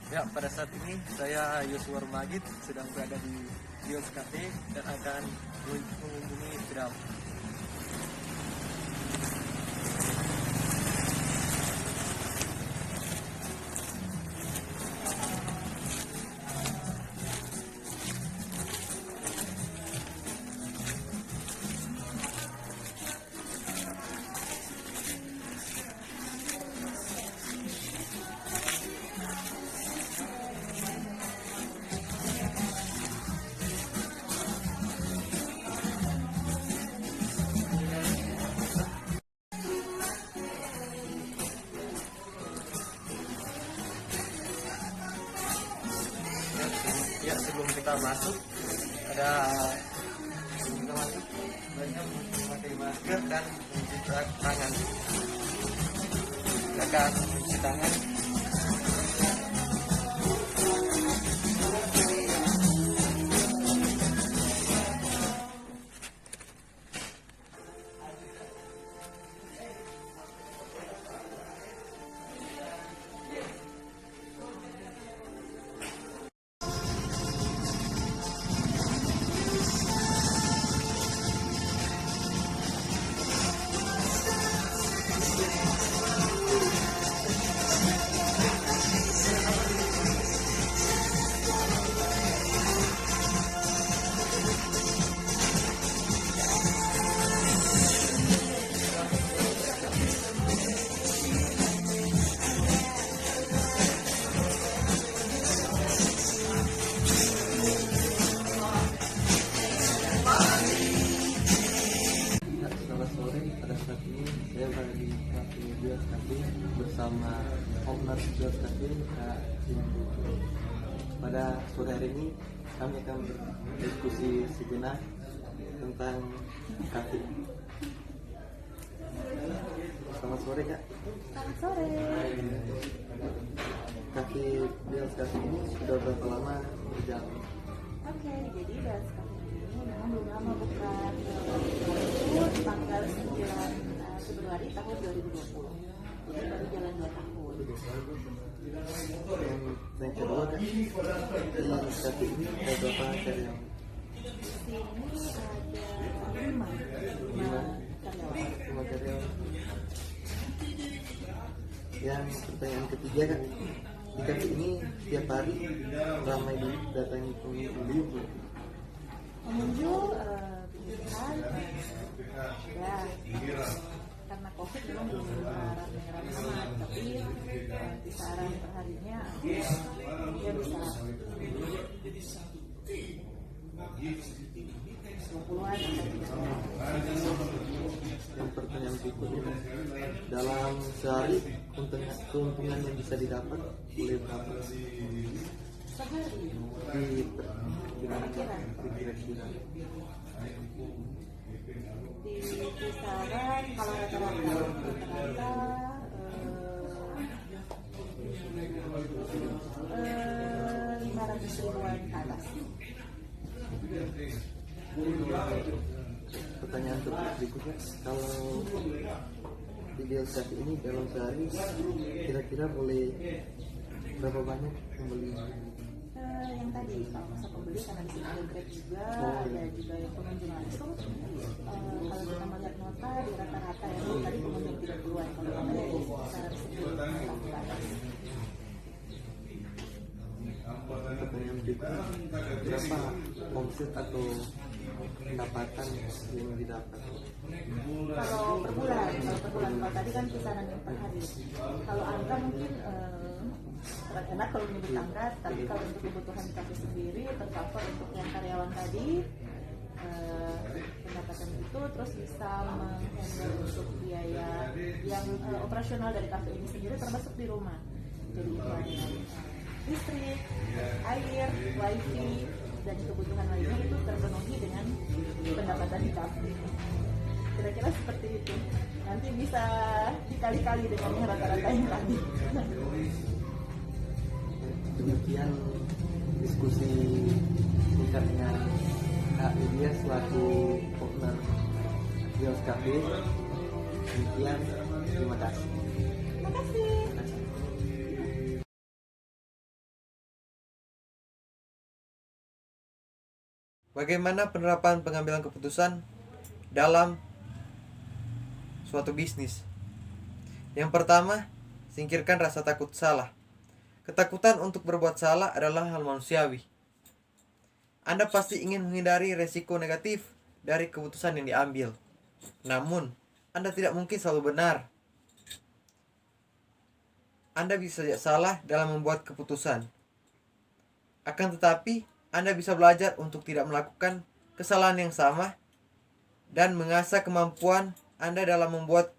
Ya, pada saat ini saya Yosua Magid sedang berada di Bios Cafe dan akan mengunjungi Jeram. Ya, sebelum kita masuk banyak memakai masker dan mencuci tangan. Silakan mencuci tangan. Selamat sore, pada saat ini saya berada di Cafe Bios Cafe bersama owner Bios Cafe, Kak Cindu. Pada sore hari ini kami akan berdiskusi sejenak tentang cafe. Selamat sore, Kak. Selamat sore. Cafe Bios Cafe ini sudah berapa lama berjalan? Oke, jadi Bios Cafe ini memang belum lama buka. Itu tanggal 9 Februari tahun 2020. Jadi baru jalan 2 tahun. Yang kedua, Kak, di cafe ini ada berapa karyawan? Di sini ada 5 karyawan. 5 karyawan. Yang pertanyaan ketiga, Kak, di cafe ini tiap hari ramai datangi pengunjung. Pengunjung ya, karena COVID memang belum rame-rame amat, tapi kisaran perharinya dia bisa 20-an. Yang pertanyaan berikutnya, dalam sehari keuntungan yang bisa didapat boleh berapa? Sehari Di gimana? Kira-kira. Kira-kira. di kisaran kalau rata-rata 500 ribuan ke atas. Pertanyaan berikutnya, kalau di Bios Cafe ini dalam sehari kira-kira boleh berapa banyak pembeli? Yang tadi kalau masa pembeli karena di sini ada Grab juga, ada juga yang pengunjung langsung. Kalau kita melihat nota di rata-rata ya, tadi pengunjung 30-an, kalau notanya di kisaran 10 ke atas. Pertanyaan berikutnya, berapa omset atau pendapatan yang didapat? Kalau per bulan, kalau tadi kan kisaran yang per hari. Kalau angka mungkin sangat enak kalau menyebut angka, tapi kalau untuk kebutuhan kafe sendiri tercover untuk yang karyawan tadi pendapatan itu terus bisa menghandle untuk biaya yang operasional dari kafe ini sendiri termasuk di rumah. Jadi itu ada listrik, air, wifi, dan kebutuhan lainnya itu terpenuhi dengan pendapatan di kafe. Kira-kira seperti itu. Nanti bisa dikali-kali dengan yang rata-rata yang tadi. Demikian diskusi singkat dengan Kak Lydia selaku owner Bios Cafe. Demikian, terima kasih. Terima kasih. Bagaimana penerapan pengambilan keputusan dalam suatu bisnis? Yang pertama, singkirkan rasa takut salah. Ketakutan untuk berbuat salah adalah hal manusiawi. Anda pasti ingin menghindari resiko negatif dari keputusan yang diambil. Namun, Anda tidak mungkin selalu benar. Anda bisa saja salah dalam membuat keputusan. Akan tetapi, Anda bisa belajar untuk tidak melakukan kesalahan yang sama dan mengasah kemampuan Anda dalam membuat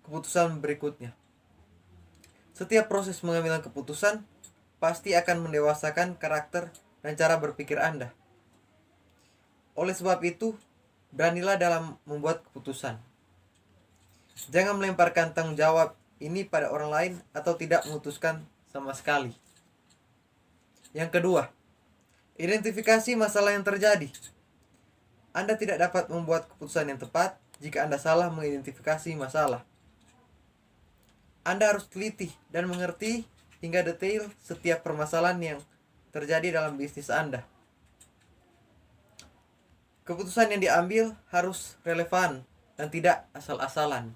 keputusan berikutnya. Setiap proses mengambil keputusan pasti akan mendewasakan karakter dan cara berpikir Anda. Oleh sebab itu, beranilah dalam membuat keputusan. Jangan melemparkan tanggung jawab ini pada orang lain atau tidak memutuskan sama sekali. Yang kedua, identifikasi masalah yang terjadi. Anda tidak dapat membuat keputusan yang tepat jika Anda salah mengidentifikasi masalah. Anda harus teliti dan mengerti hingga detail setiap permasalahan yang terjadi dalam bisnis Anda. Keputusan yang diambil harus relevan dan tidak asal-asalan.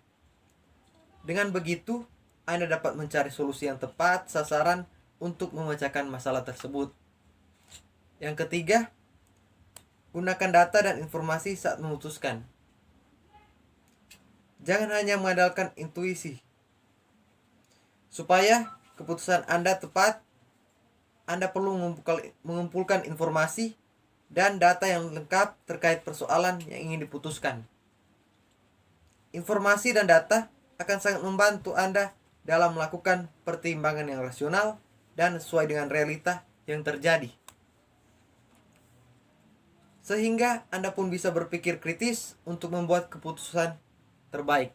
Dengan begitu, Anda dapat mencari solusi yang tepat sasaran untuk memecahkan masalah tersebut. Yang ketiga, gunakan data dan informasi saat memutuskan. Jangan hanya mengandalkan intuisi. Supaya keputusan Anda tepat, Anda perlu mengumpulkan informasi dan data yang lengkap terkait persoalan yang ingin diputuskan. Informasi dan data akan sangat membantu Anda dalam melakukan pertimbangan yang rasional dan sesuai dengan realita yang terjadi. Sehingga Anda pun bisa berpikir kritis untuk membuat keputusan terbaik.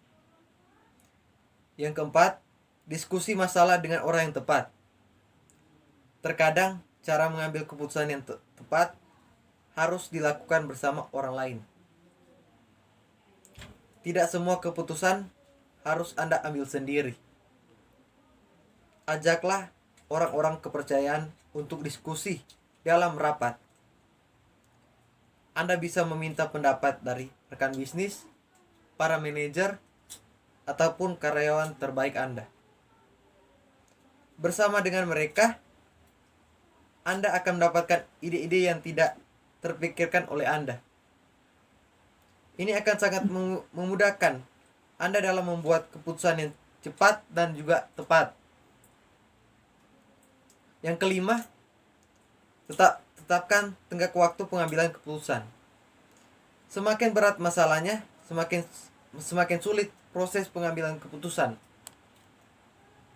Yang keempat, diskusi masalah dengan orang yang tepat. Terkadang cara mengambil keputusan yang tepat harus dilakukan bersama orang lain. Tidak semua keputusan harus Anda ambil sendiri. Ajaklah orang-orang kepercayaan untuk diskusi dalam rapat. Anda bisa meminta pendapat dari rekan bisnis, para manajer, ataupun karyawan terbaik Anda. Bersama dengan mereka, Anda akan mendapatkan ide-ide yang tidak terpikirkan oleh Anda. Ini akan sangat memudahkan Anda dalam membuat keputusan yang cepat dan juga tepat. Yang kelima, tetapkan tenggat waktu pengambilan keputusan. Semakin berat masalahnya, semakin sulit proses pengambilan keputusan.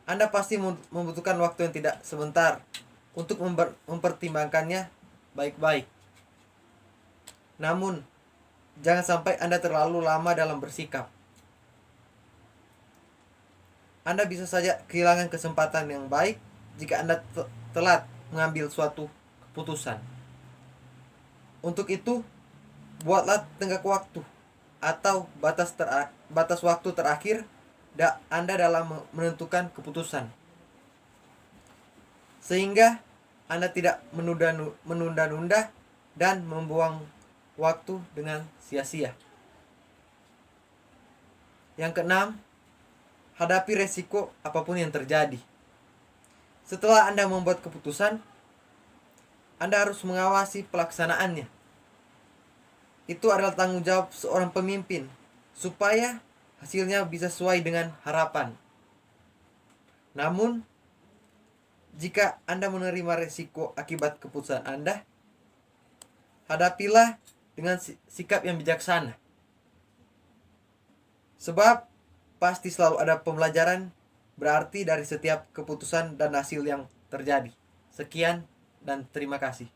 Anda pasti membutuhkan waktu yang tidak sebentar untuk mempertimbangkannya baik-baik. Namun, jangan sampai Anda terlalu lama dalam bersikap. Anda bisa saja kehilangan kesempatan yang baik jika Anda telat mengambil suatu keputusan. Untuk itu, buatlah tenggat waktu atau batas waktu terakhir Anda dalam menentukan keputusan, sehingga Anda tidak menunda-nunda dan membuang waktu dengan sia-sia. Yang keenam, hadapi resiko apapun yang terjadi. Setelah Anda membuat keputusan, Anda harus mengawasi pelaksanaannya. Itu adalah tanggung jawab seorang pemimpin, supaya hasilnya bisa sesuai dengan harapan. Namun, jika Anda menerima resiko akibat keputusan Anda, hadapilah dengan sikap yang bijaksana. Sebab pasti selalu ada pembelajaran berarti dari setiap keputusan dan hasil yang terjadi. Sekian dan terima kasih.